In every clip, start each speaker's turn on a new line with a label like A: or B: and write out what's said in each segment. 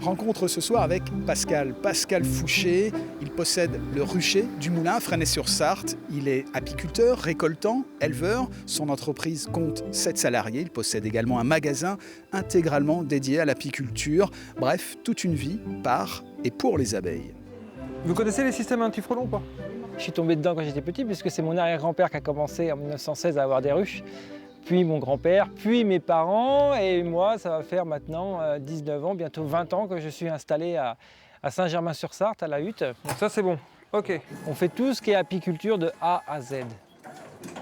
A: Rencontre ce soir avec Pascal Fouché. Il possède le rucher du moulin à Fresnay-sur-Sarthe. Il est apiculteur, récoltant, éleveur. Son entreprise compte 7 salariés. Il possède également un magasin intégralement dédié à l'apiculture. Bref, toute une vie par et pour les abeilles.
B: Vous connaissez les systèmes anti-frelons ou pas?
C: Je suis tombé dedans quand j'étais petit puisque c'est mon arrière-grand-père qui a commencé en 1916 à avoir des ruches. Puis mon grand-père, puis mes parents, et moi, ça va faire maintenant 19 ans, bientôt 20 ans que je suis installé à Saint-Germain-sur-Sarthe, à la hutte.
B: Donc ça c'est bon, ok.
C: On fait tout ce qui est apiculture de A à Z.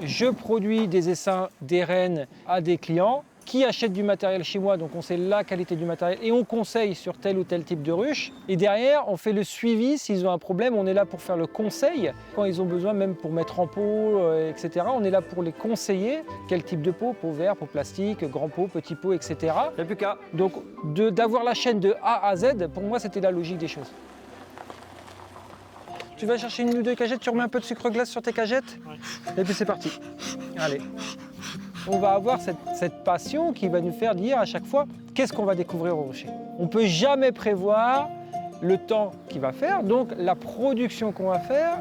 C: Je produis des essaims, des reines à des clients qui achètent du matériel chez moi, donc on sait la qualité du matériel et on conseille sur tel ou tel type de ruche. Et derrière, on fait le suivi, s'ils ont un problème, on est là pour faire le conseil. Quand ils ont besoin, même pour mettre en pot, etc., on est là pour les conseiller. Quel type de pot? Pot vert, pot plastique, grand pot, petit pot, etc.
B: Il n'y a plus qu'à.
C: Donc d'avoir la chaîne de A à Z, pour moi, c'était la logique des choses. Tu vas chercher une ou deux cagettes, tu remets un peu de sucre glace sur tes cagettes, et puis c'est parti. Allez. On va avoir cette passion qui va nous faire dire à chaque fois qu'est-ce qu'on va découvrir au rucher. On ne peut jamais prévoir le temps qu'il va faire, donc la production qu'on va faire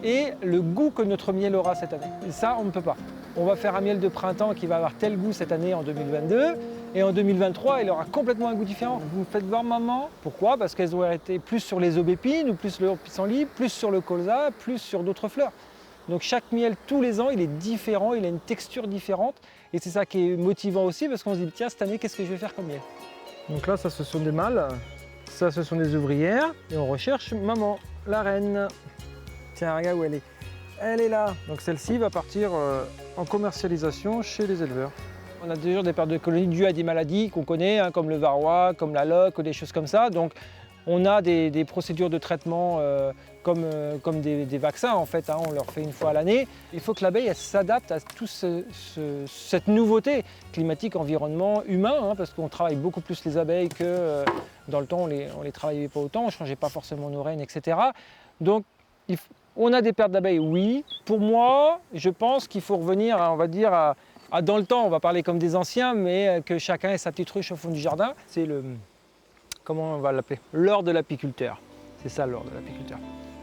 C: et le goût que notre miel aura cette année. Et ça, on ne peut pas. On va faire un miel de printemps qui va avoir tel goût cette année en 2022 et en 2023, il aura complètement un goût différent. Vous me faites voir maman. Pourquoi? Parce qu'elles ont été plus sur les aubépines ou plus le pissenlit, plus sur le colza, plus sur d'autres fleurs. Donc chaque miel, tous les ans, il est différent, il a une texture différente. Et c'est ça qui est motivant aussi parce qu'on se dit, tiens, cette année, qu'est-ce que je vais faire comme miel?
B: Donc là, ça ce sont des mâles, ça ce sont des ouvrières. Et on recherche maman, la reine. Tiens, regarde où elle est. Elle est là. Donc celle-ci va partir en commercialisation chez les éleveurs.
C: On a toujours des pertes de colonies dues à des maladies qu'on connaît, hein, comme le varroa, comme la loque, ou des choses comme ça. Donc on a des procédures de traitement comme des vaccins en fait, hein, on leur fait une fois à l'année. Il faut que l'abeille s'adapte à toute cette nouveauté climatique, environnement, humain, hein, parce qu'on travaille beaucoup plus les abeilles que dans le temps on les travaillait pas autant, on ne changeait pas forcément nos reines, etc. Donc on a des pertes d'abeilles, oui. Pour moi, je pense qu'il faut revenir, on va dire, à dans le temps, on va parler comme des anciens, mais que chacun ait sa petite ruche au fond du jardin. C'est le... Comment on va l'appeler? L'or de l'apiculteur. C'est ça l'or de l'apiculteur.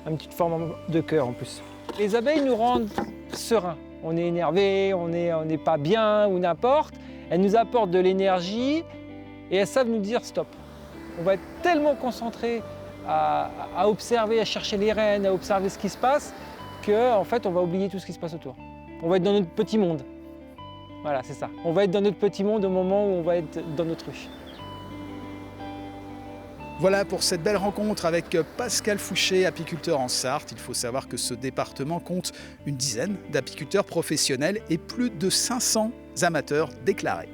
C: Une petite forme de cœur en plus. Les abeilles nous rendent sereins. On est énervé, on n'est pas bien ou n'importe. Elles nous apportent de l'énergie et elles savent nous dire stop. On va être tellement concentré à observer, à chercher les reines, à observer ce qui se passe, qu'en fait on va oublier tout ce qui se passe autour. On va être dans notre petit monde. Voilà, c'est ça. On va être dans notre petit monde au moment où on va être dans notre ruche.
A: Voilà pour cette belle rencontre avec Pascal Fouché, apiculteur en Sarthe. Il faut savoir que ce département compte une dizaine d'apiculteurs professionnels et plus de 500 amateurs déclarés.